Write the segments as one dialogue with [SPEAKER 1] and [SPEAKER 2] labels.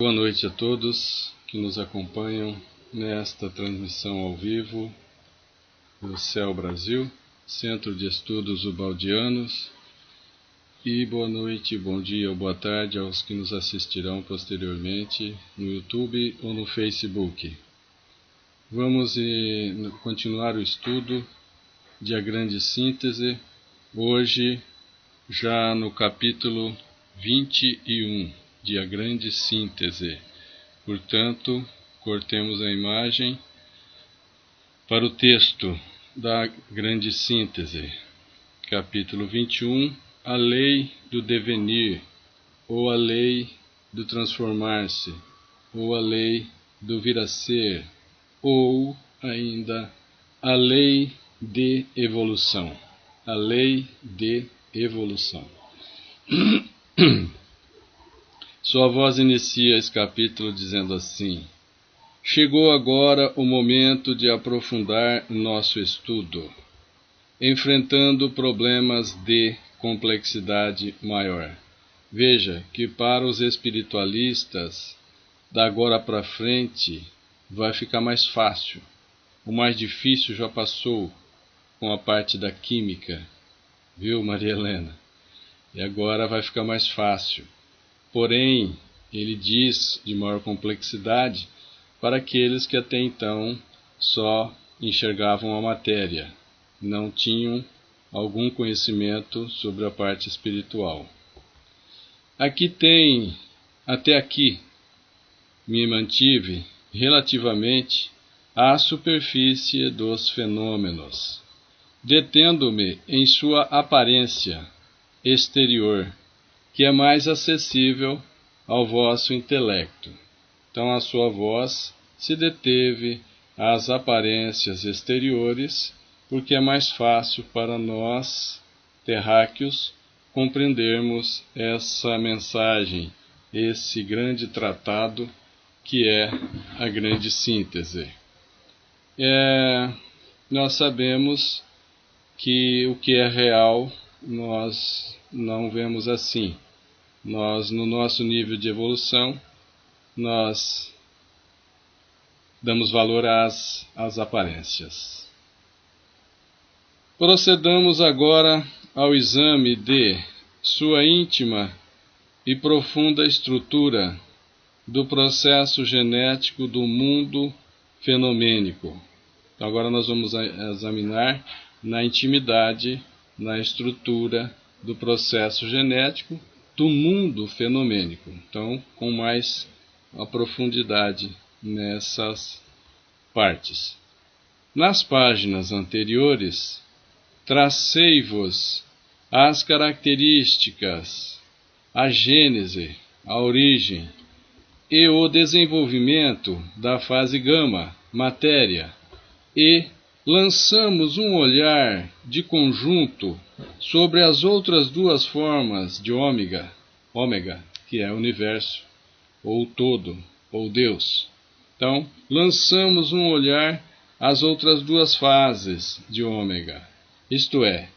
[SPEAKER 1] Boa noite a todos que nos acompanham nesta transmissão ao vivo do Céu Brasil, Centro de Estudos Ubaldianos, e boa noite, bom dia ou boa tarde aos que nos assistirão posteriormente no YouTube ou no Facebook. Vamos continuar o estudo de A Grande Síntese, hoje já no capítulo 21 de A Grande Síntese. Portanto, cortemos a imagem para o texto da Grande Síntese, capítulo 21, a lei do devenir, ou a lei do transformar-se, ou a lei do vir a ser, ou ainda a lei de evolução. A lei de evolução. Sua voz inicia esse capítulo dizendo assim: chegou agora o momento de aprofundar nosso estudo, enfrentando problemas de complexidade maior. Veja que para os espiritualistas, da agora para frente, vai ficar mais fácil. O mais difícil já passou com a parte da química, viu, Maria Helena? E agora vai ficar mais fácil. Porém, ele diz de maior complexidade para aqueles que até então só enxergavam a matéria, não tinham algum conhecimento sobre a parte espiritual. Até aqui, me mantive relativamente à superfície dos fenômenos, detendo-me em sua aparência exterior, que é mais acessível ao vosso intelecto. Então a sua voz se deteve às aparências exteriores, porque é mais fácil para nós, terráqueos, compreendermos essa mensagem, esse grande tratado que é a Grande Síntese. Nós sabemos que o que é real nós não vemos assim. Nós, no nosso nível de evolução, nós damos valor às aparências. Procedamos agora ao exame de sua íntima e profunda estrutura do processo genético do mundo fenomênico. Então, agora nós vamos examinar na intimidade, na estrutura do processo genético do mundo fenomênico. Então, com mais a profundidade nessas partes. Nas páginas anteriores, tracei-vos as características, a gênese, a origem e o desenvolvimento da fase gama, matéria, e lançamos um olhar de conjunto sobre as outras duas formas de ômega, que é o universo, ou todo, ou Deus. Então, lançamos um olhar às outras duas fases de ômega, isto é,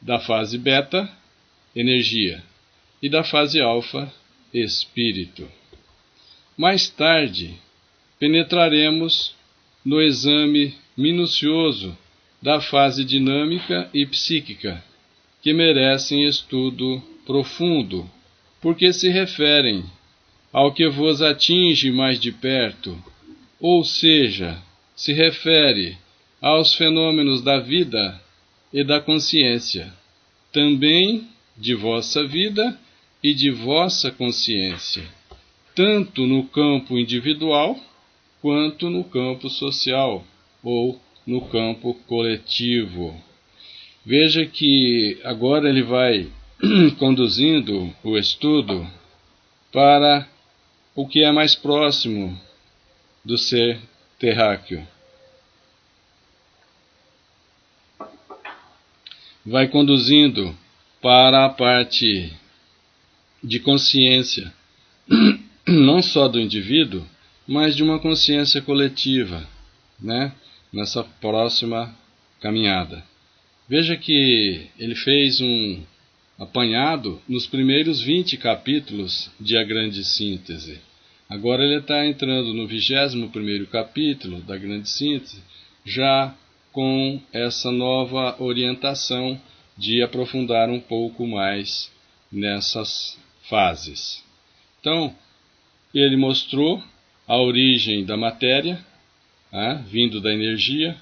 [SPEAKER 1] da fase beta, energia, e da fase alfa, espírito. Mais tarde, penetraremos no exame minucioso da fase dinâmica e psíquica, que merecem estudo profundo, porque se referem ao que vos atinge mais de perto, ou seja, se refere aos fenômenos da vida e da consciência, também de vossa vida e de vossa consciência, tanto no campo individual quanto no campo social ou no campo coletivo. Veja que agora ele vai conduzindo o estudo para o que é mais próximo do ser terráqueo. Vai conduzindo para a parte de consciência, não só do indivíduo, mas de uma consciência coletiva, né? Nessa próxima caminhada. Veja que ele fez um apanhado nos primeiros 20 capítulos de A Grande Síntese. Agora ele está entrando no 21º capítulo da Grande Síntese, já com essa nova orientação de aprofundar um pouco mais nessas fases. Então, ele mostrou a origem da matéria, vindo da energia,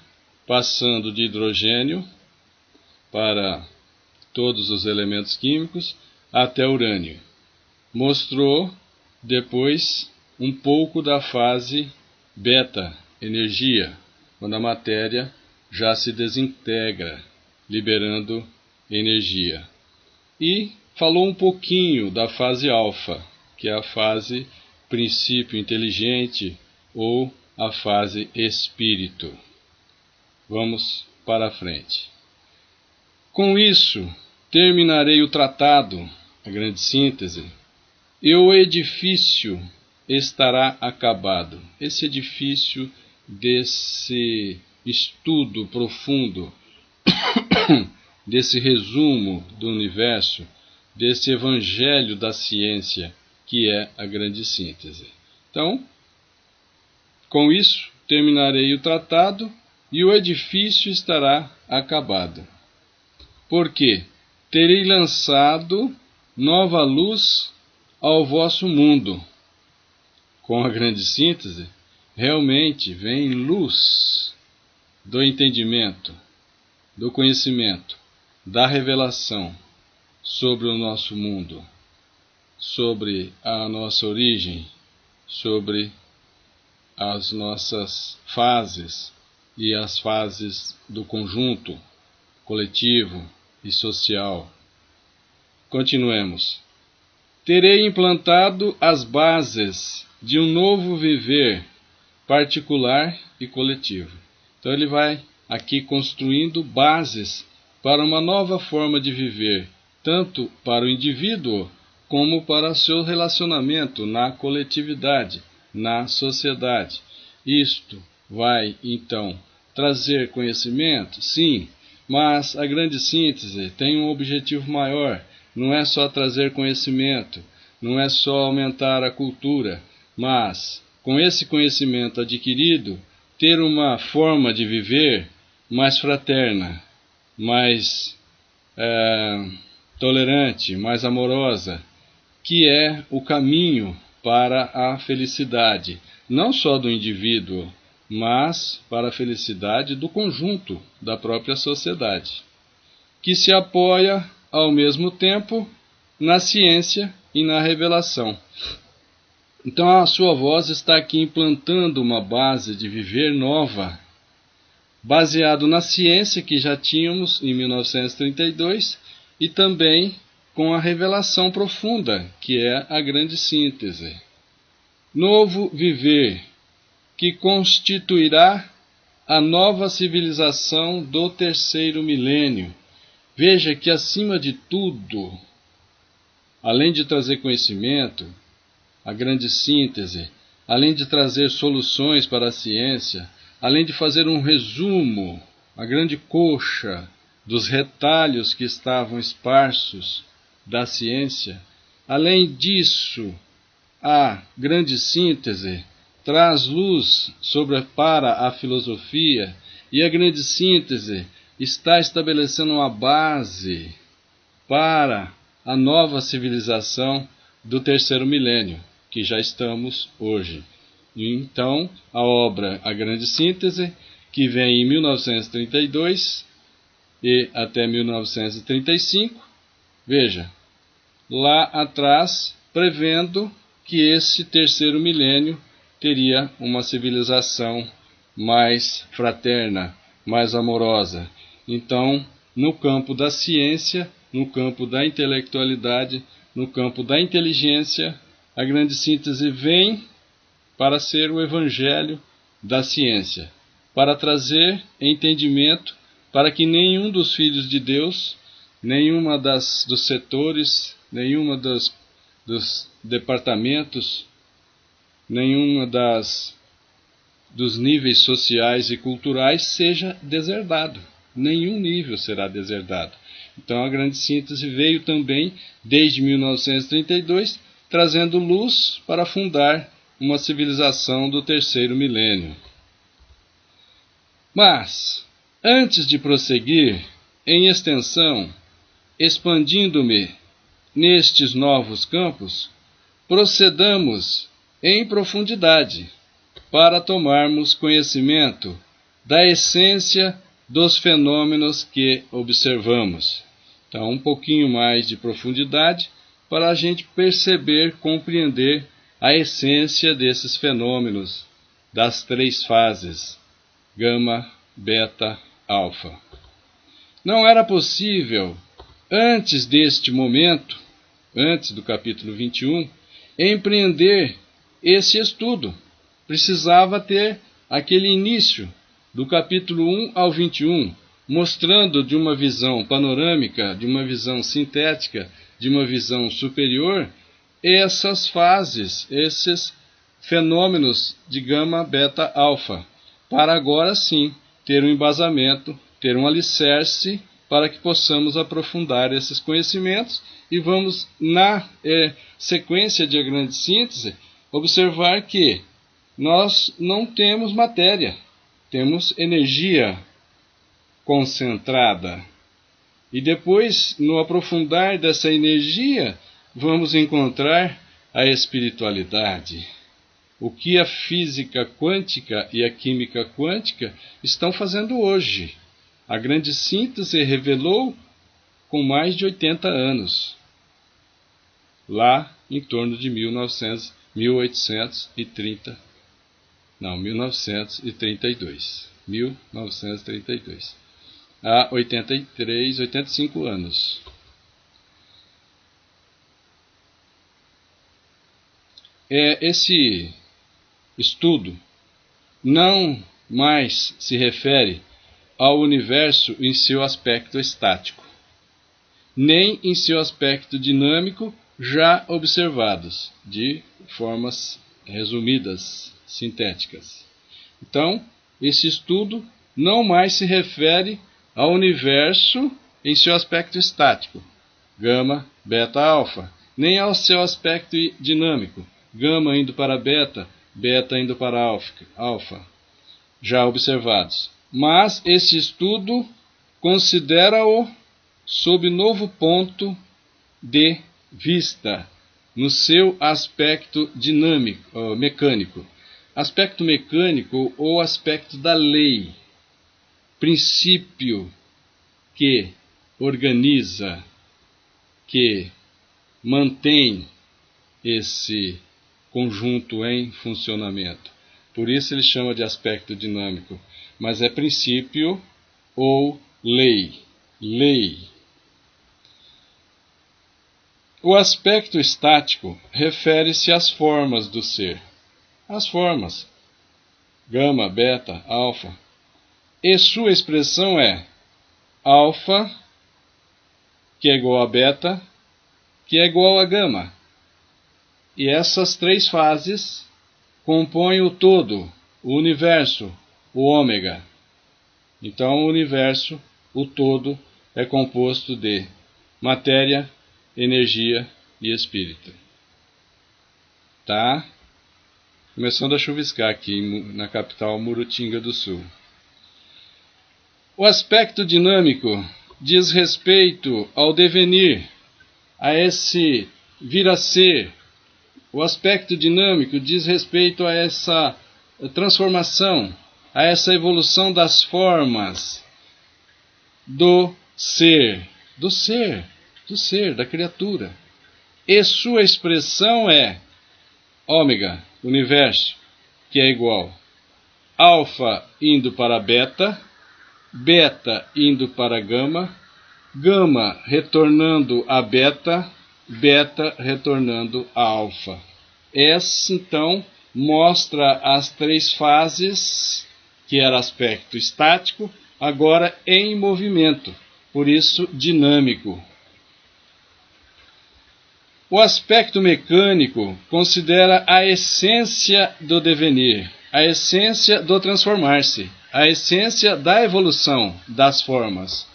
[SPEAKER 1] passando de hidrogênio para todos os elementos químicos, até urânio. Mostrou depois um pouco da fase beta, energia, quando a matéria já se desintegra, liberando energia. E falou um pouquinho da fase alfa, que é a fase princípio inteligente ou a fase espírito. Vamos para a frente. Com isso, terminarei o tratado, a Grande Síntese, e o edifício estará acabado. Esse edifício desse estudo profundo, desse resumo do universo, desse evangelho da ciência, que é a Grande Síntese. Então, com isso, terminarei o tratado e o edifício estará acabado. Porque terei lançado nova luz ao vosso mundo. Com a Grande Síntese, realmente vem luz do entendimento, do conhecimento, da revelação sobre o nosso mundo, sobre a nossa origem, sobre as nossas fases e as fases do conjunto coletivo e social. Continuemos. Terei implantado as bases de um novo viver particular e coletivo. Então ele vai aqui construindo bases para uma nova forma de viver, tanto para o indivíduo como para seu relacionamento na coletividade, na sociedade. Isto vai, então, trazer conhecimento? Sim, mas a Grande Síntese tem um objetivo maior. Não é só trazer conhecimento, não é só aumentar a cultura, mas, com esse conhecimento adquirido, ter uma forma de viver mais fraterna, mais tolerante, mais amorosa, que é o caminho para a felicidade, não só do indivíduo, mas para a felicidade do conjunto da própria sociedade, que se apoia, ao mesmo tempo, na ciência e na revelação. Então a sua voz está aqui implantando uma base de viver nova, baseado na ciência que já tínhamos em 1932 e também com a revelação profunda, que é a Grande Síntese. Novo viver, que constituirá a nova civilização do terceiro milênio. Veja que, acima de tudo, além de trazer conhecimento, a Grande Síntese, além de trazer soluções para a ciência, além de fazer um resumo, a grande coxa dos retalhos que estavam esparsos da ciência, além disso, a Grande Síntese traz luz para a filosofia, e a Grande Síntese está estabelecendo uma base para a nova civilização do terceiro milênio, que já estamos hoje. Então, a obra A Grande Síntese, que vem em 1932 e até 1935, veja, lá atrás, prevendo que esse terceiro milênio teria uma civilização mais fraterna, mais amorosa. Então, no campo da ciência, no campo da intelectualidade, no campo da inteligência, a Grande Síntese vem para ser o evangelho da ciência, para trazer entendimento para que nenhum dos filhos de Deus, nenhuma dos setores, nenhuma dos departamentos, nenhuma dos níveis sociais e culturais seja deserdado. Nenhum nível será deserdado. Então a Grande Síntese veio também, desde 1932, trazendo luz para fundar uma civilização do terceiro milênio. Mas, antes de prosseguir em extensão, expandindo-me nestes novos campos, procedamos em profundidade para tomarmos conhecimento da essência dos fenômenos que observamos. Então, um pouquinho mais de profundidade para a gente perceber, compreender a essência desses fenômenos das três fases, gama, beta, alfa. Não era possível, antes deste momento, antes do capítulo 21, empreender esse estudo. Precisava ter aquele início do capítulo 1 ao 21, mostrando de uma visão panorâmica, de uma visão sintética, de uma visão superior, essas fases, esses fenômenos de gama, beta, alfa, para agora sim ter um embasamento, ter um alicerce para que possamos aprofundar esses conhecimentos e vamos, na sequência de a grande síntese, observar que nós não temos matéria, temos energia concentrada. E depois, no aprofundar dessa energia, vamos encontrar a espiritualidade. O que a física quântica e a química quântica estão fazendo hoje. A grande síntese revelou com mais de 80 anos, lá em torno de 1932, há 83, 85 anos. Esse estudo não mais se refere ao universo em seu aspecto estático, nem em seu aspecto dinâmico, já observados, de formas resumidas, sintéticas. Então, esse estudo não mais se refere ao universo em seu aspecto estático, gama, beta, alfa, nem ao seu aspecto dinâmico, gama indo para beta, beta indo para alfa, já observados. Mas esse estudo considera-o sob novo ponto de vista, no seu aspecto dinâmico, mecânico. Aspecto mecânico ou aspecto da lei, princípio que organiza, que mantém esse conjunto em funcionamento. Por isso ele chama de aspecto dinâmico, mas é princípio ou lei. O aspecto estático refere-se às formas do ser. As formas, gama, beta, alfa, e sua expressão é alfa, que é igual a beta, que é igual a gama. E essas três fases compõem o todo, o universo, o ômega. Então o universo, o todo, é composto de matéria, energia e espírito. Tá? Começando a chuviscar aqui na capital Murutinga do Sul. O aspecto dinâmico diz respeito ao devenir, a esse vir a ser. O aspecto dinâmico diz respeito a essa transformação, a essa evolução das formas do ser, da criatura. E sua expressão é ômega, universo, que é igual alfa indo para beta, beta indo para gama, gama retornando a beta, beta retornando a alfa. Essa, então, mostra as três fases, que era aspecto estático, agora em movimento, por isso dinâmico. O aspecto mecânico considera a essência do devenir, a essência do transformar-se, a essência da evolução das formas,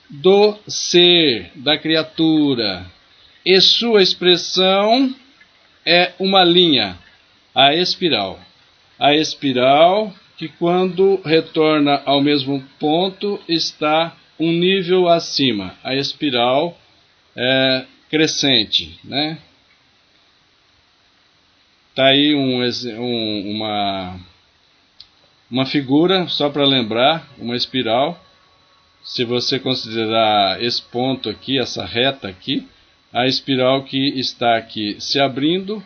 [SPEAKER 1] do ser, da criatura. E sua expressão é uma linha, a espiral. A espiral que, quando retorna ao mesmo ponto, está um nível acima. A espiral crescente, né? Tá aí uma figura, só para lembrar, uma espiral. Se você considerar esse ponto aqui, essa reta aqui, a espiral que está aqui se abrindo,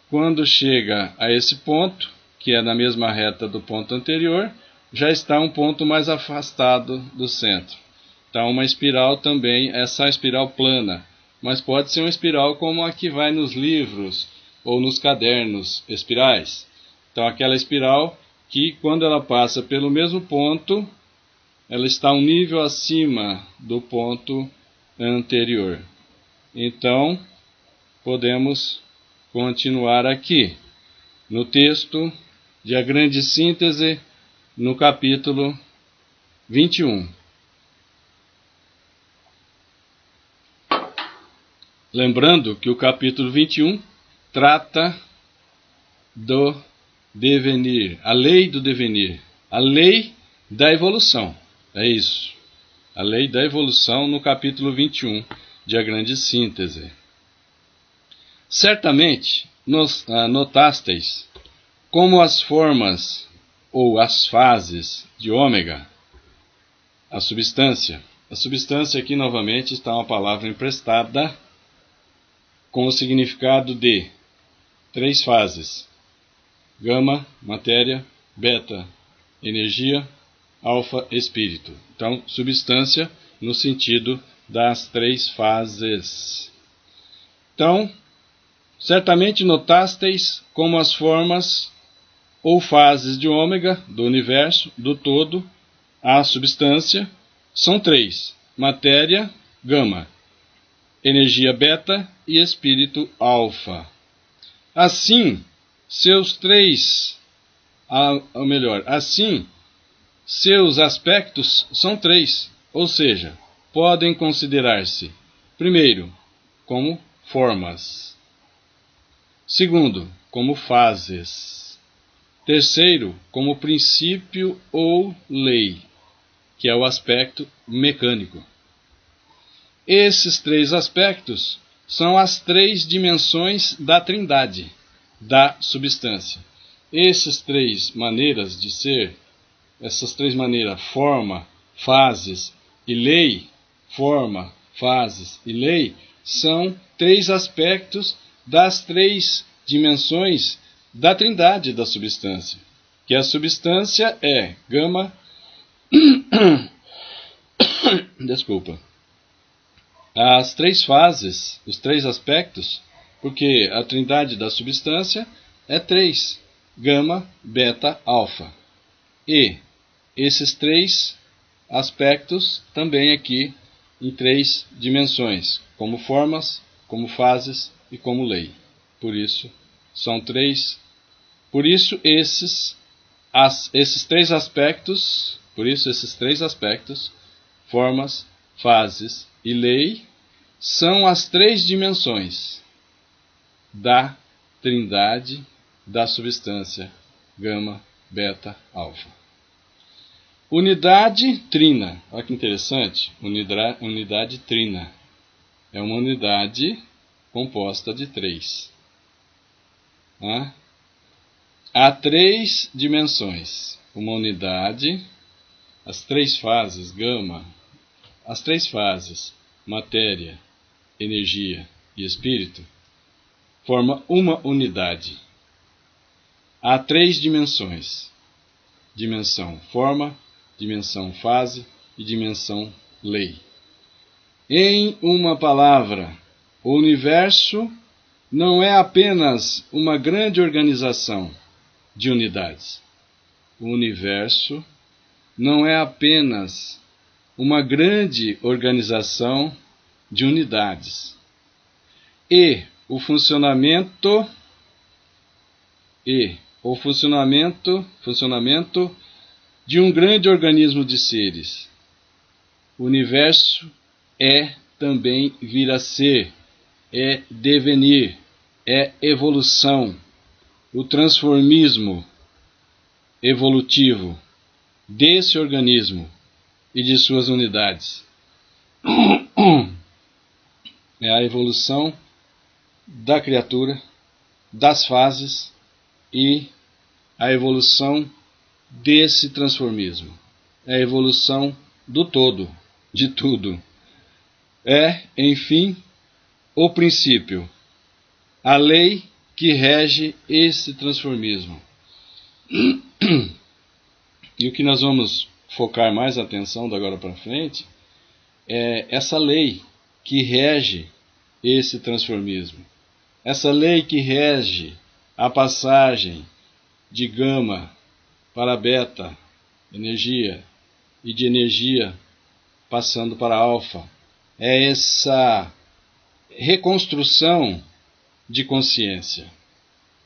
[SPEAKER 1] quando chega a esse ponto, que é na mesma reta do ponto anterior, já está um ponto mais afastado do centro. Então, uma espiral também, essa espiral plana, mas pode ser uma espiral como a que vai nos livros ou nos cadernos espirais. Então, aquela espiral que, quando ela passa pelo mesmo ponto, ela está um nível acima do ponto anterior. Então, podemos continuar aqui no texto de A Grande Síntese, no capítulo 21. Lembrando que o capítulo 21 trata do devenir, a lei do devenir, a lei da evolução. É isso. A lei da evolução no capítulo 21 de A Grande Síntese. Certamente notasteis como as formas ou as fases de ômega, a substância aqui novamente está uma palavra emprestada com o significado de 3 fases: gama, matéria, beta, energia, alfa, espírito. Então, substância no sentido das 3 fases. Então, certamente notasteis como as formas ou fases de ômega, do universo, do todo, a substância, são 3: matéria, gama, energia beta e espírito alfa. Assim, seus aspectos são 3, ou seja, podem considerar-se, primeiro, como formas; segundo, como fases; terceiro, como princípio ou lei, que é o aspecto mecânico. Esses 3 aspectos são as 3 dimensões da trindade, da substância. Essas 3 maneiras de ser, essas 3 maneiras, forma, fases e lei, são 3 aspectos das 3 dimensões da trindade da substância, que a substância é gama, as 3 fases, os 3 aspectos, porque a trindade da substância é 3, gama, beta, alfa. E esses 3 aspectos também aqui em 3 dimensões, como formas, como fases e como lei. Por isso, são 3. Por isso, esses 3 aspectos, formas, fases e lei, são as 3 dimensões da trindade da substância gama, beta, alfa. Unidade trina. Olha que interessante. Unidade trina. É uma unidade composta de 3. Há 3 dimensões. Uma unidade, as 3 fases, gama, as 3 fases, matéria, energia e espírito, forma uma unidade. Há 3 dimensões: dimensão forma, dimensão fase e dimensão lei. Em uma palavra, o universo não é apenas uma grande organização de unidades. O universo não é apenas uma grande organização de unidades. E o funcionamento de um grande organismo de seres. O universo é também vir a ser, é devenir, é evolução. o transformismo evolutivo desse organismo e de suas unidades. É a evolução da criatura, das fases e a evolução desse transformismo. É a evolução do todo, de tudo. É, enfim, o princípio, a lei que rege esse transformismo. E o que nós vamos focar mais atenção da agora para frente é essa lei que rege esse transformismo. Essa lei que rege a passagem de gama para beta, energia, e de energia passando para alfa. É essa reconstrução de consciência.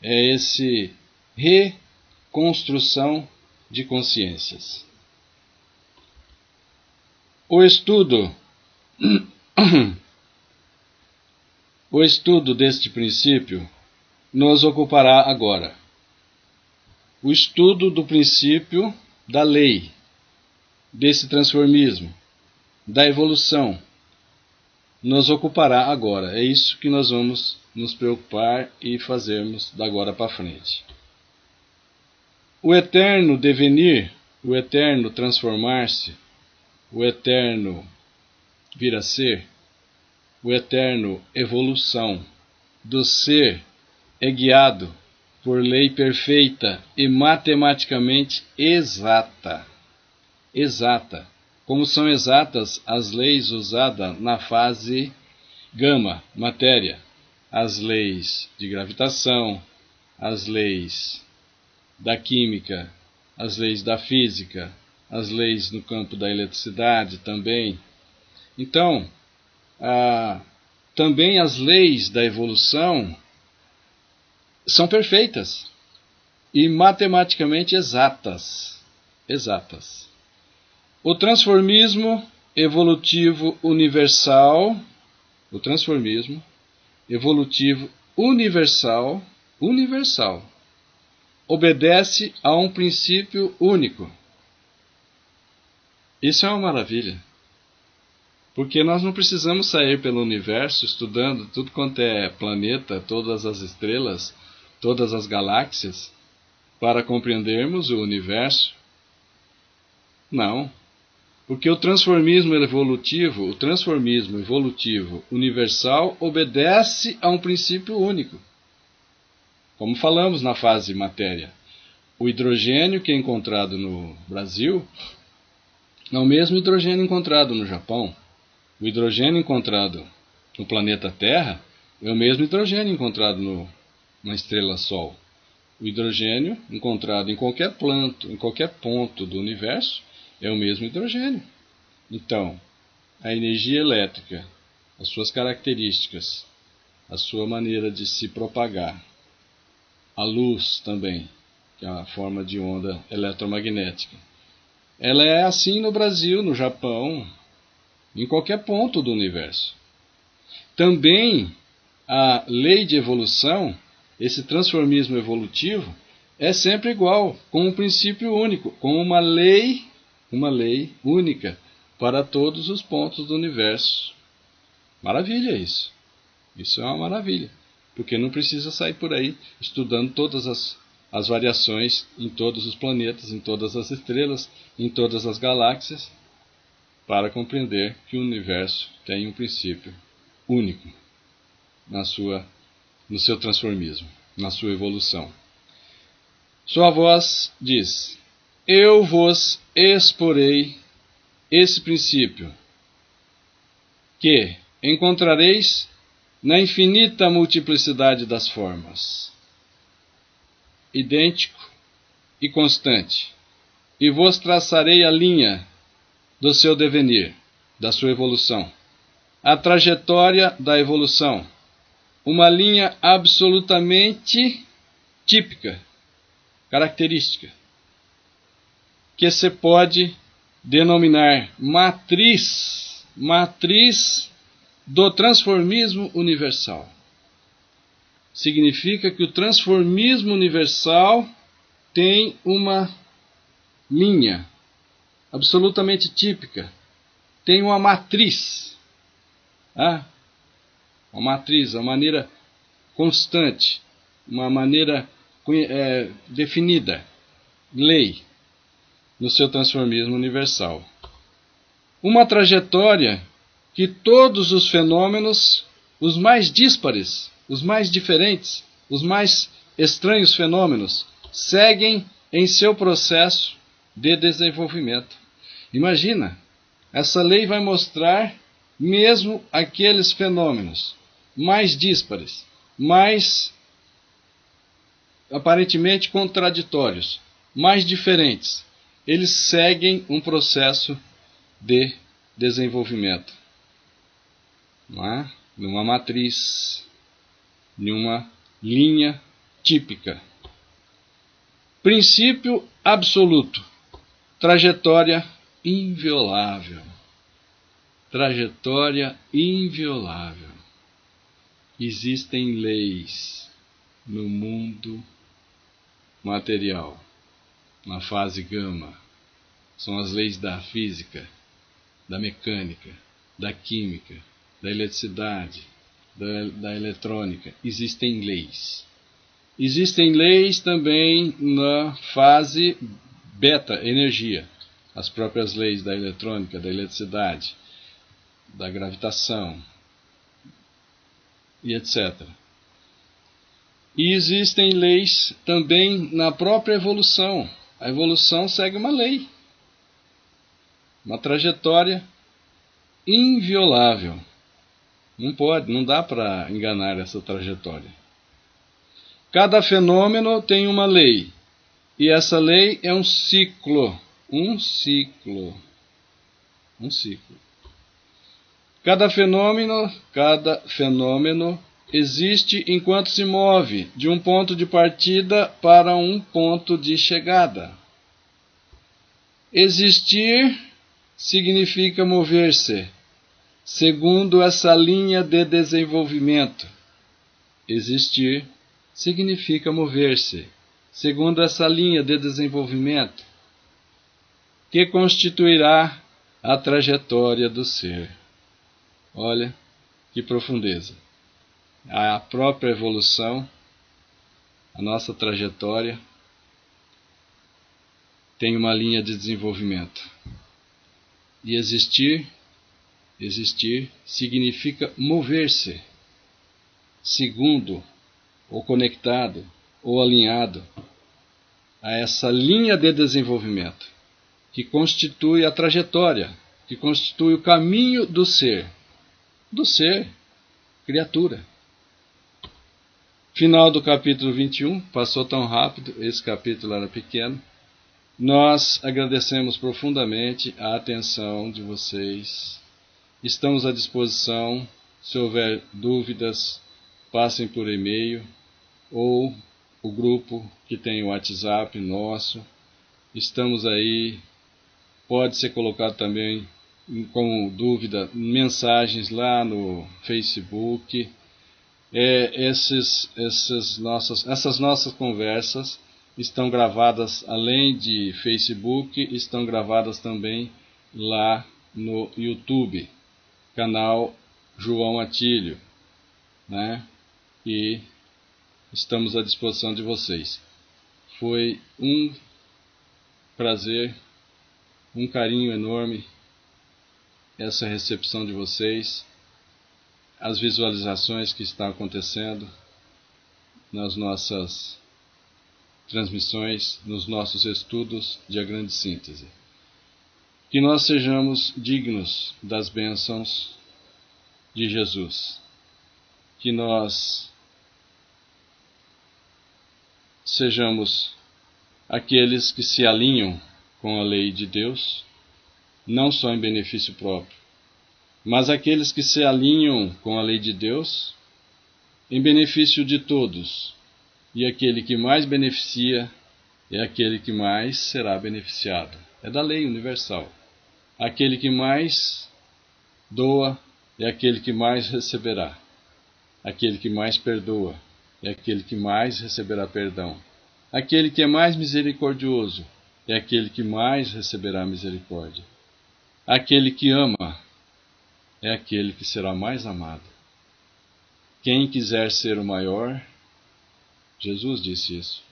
[SPEAKER 1] É esse reconstrução de consciências. O estudo deste princípio nos ocupará agora. O estudo do princípio da lei, desse transformismo, da evolução, nos ocupará agora. É isso que nós vamos nos preocupar e fazermos da agora para frente. O eterno devenir, o eterno transformar-se, o eterno vir a ser, o eterno evolução do ser é guiado por lei perfeita e matematicamente exata. Exata, como são exatas as leis usadas na fase gama, matéria, as leis de gravitação, as leis da química, as leis da física, as leis no campo da eletricidade também. Então, também as leis da evolução são perfeitas e matematicamente exatas. Exatas. O transformismo evolutivo universal, universal, obedece a um princípio único. Isso é uma maravilha. Porque nós não precisamos sair pelo universo estudando tudo quanto é planeta, todas as estrelas, todas as galáxias, para compreendermos o universo. Não. Porque o transformismo evolutivo universal obedece a um princípio único. Como falamos na fase matéria, o hidrogênio que é encontrado no Brasil é o mesmo hidrogênio encontrado no Japão. O hidrogênio encontrado no planeta Terra é o mesmo hidrogênio encontrado na estrela Sol. O hidrogênio encontrado em qualquer ponto do universo é o mesmo hidrogênio. Então, a energia elétrica, as suas características, a sua maneira de se propagar, a luz também, que é a forma de onda eletromagnética, ela é assim no Brasil, no Japão, em qualquer ponto do universo. Também a lei de evolução, esse transformismo evolutivo, é sempre igual, com um princípio único, com uma lei única para todos os pontos do universo. Maravilha isso. Isso é uma maravilha, porque não precisa sair por aí estudando todas as variações em todos os planetas, em todas as estrelas, em todas as galáxias, para compreender que o universo tem um princípio único no seu transformismo, na sua evolução. Sua voz diz: eu vos exporei esse princípio, que encontrareis na infinita multiplicidade das formas, idêntico e constante, e vos traçarei a linha do seu devenir, da sua evolução, a trajetória da evolução, uma linha absolutamente típica, característica, que se pode denominar matriz do transformismo universal. significa que o transformismo universal tem uma linha absolutamente típica, tem uma matriz, uma matriz, uma maneira constante, uma maneira definida, lei, no seu transformismo universal. Uma trajetória que todos os fenômenos, os mais díspares, os mais diferentes, os mais estranhos fenômenos, seguem em seu processo de desenvolvimento. Imagina, essa lei vai mostrar mesmo aqueles fenômenos mais díspares, mais aparentemente contraditórios, mais diferentes. Eles seguem um processo de desenvolvimento, não é? Numa matriz, numa linha típica. Princípio absoluto, trajetória inviolável. Trajetória inviolável. Existem leis no mundo material, na fase gama. São as leis da física, da mecânica, da química, da eletricidade, da eletrônica. Existem leis. Existem leis também na fase beta, energia. As próprias leis da eletrônica, da eletricidade, da gravitação e etc. E existem leis também na própria evolução. A evolução segue uma lei, uma trajetória inviolável. Não dá para enganar essa trajetória. Cada fenômeno tem uma lei, e essa lei é um ciclo. Um ciclo. Cada fenômeno existe enquanto se move de um ponto de partida para um ponto de chegada. Existir significa mover-se, segundo essa linha de desenvolvimento. Existir significa mover-se, segundo essa linha de desenvolvimento, que constituirá a trajetória do ser. Olha que profundeza. A própria evolução, a nossa trajetória, tem uma linha de desenvolvimento. E existir significa mover-se, segundo, ou conectado, ou alinhado a essa linha de desenvolvimento, que constitui a trajetória, que constitui o caminho do ser, criatura. Final do capítulo 21, passou tão rápido, esse capítulo era pequeno. Nós agradecemos profundamente a atenção de vocês. Estamos à disposição. Se houver dúvidas, passem por e-mail ou o grupo que tem o WhatsApp nosso. Estamos aí. Pode ser colocado também como dúvida mensagens lá no Facebook. Essas nossas conversas estão gravadas, além de Facebook, estão gravadas também lá no YouTube, canal João Atílio, né? E estamos à disposição de vocês. Foi um prazer, um carinho enorme essa recepção de vocês, as visualizações que estão acontecendo nas nossas transmissões, nos nossos estudos de A Grande Síntese. Que nós sejamos dignos das bênçãos de Jesus. Que nós sejamos aqueles que se alinham com a lei de Deus, não só em benefício próprio, mas aqueles que se alinham com a lei de Deus em benefício de todos. E aquele que mais beneficia é aquele que mais será beneficiado. É da lei universal. Aquele que mais doa é aquele que mais receberá. Aquele que mais perdoa é aquele que mais receberá perdão. Aquele que é mais misericordioso é aquele que mais receberá misericórdia. Aquele que ama é aquele que será mais amado. Quem quiser ser o maior, Jesus disse isso.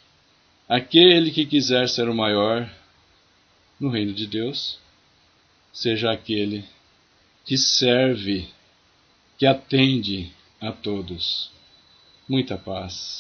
[SPEAKER 1] Aquele que quiser ser o maior no reino de Deus, seja aquele que serve, que atende a todos. Muita paz.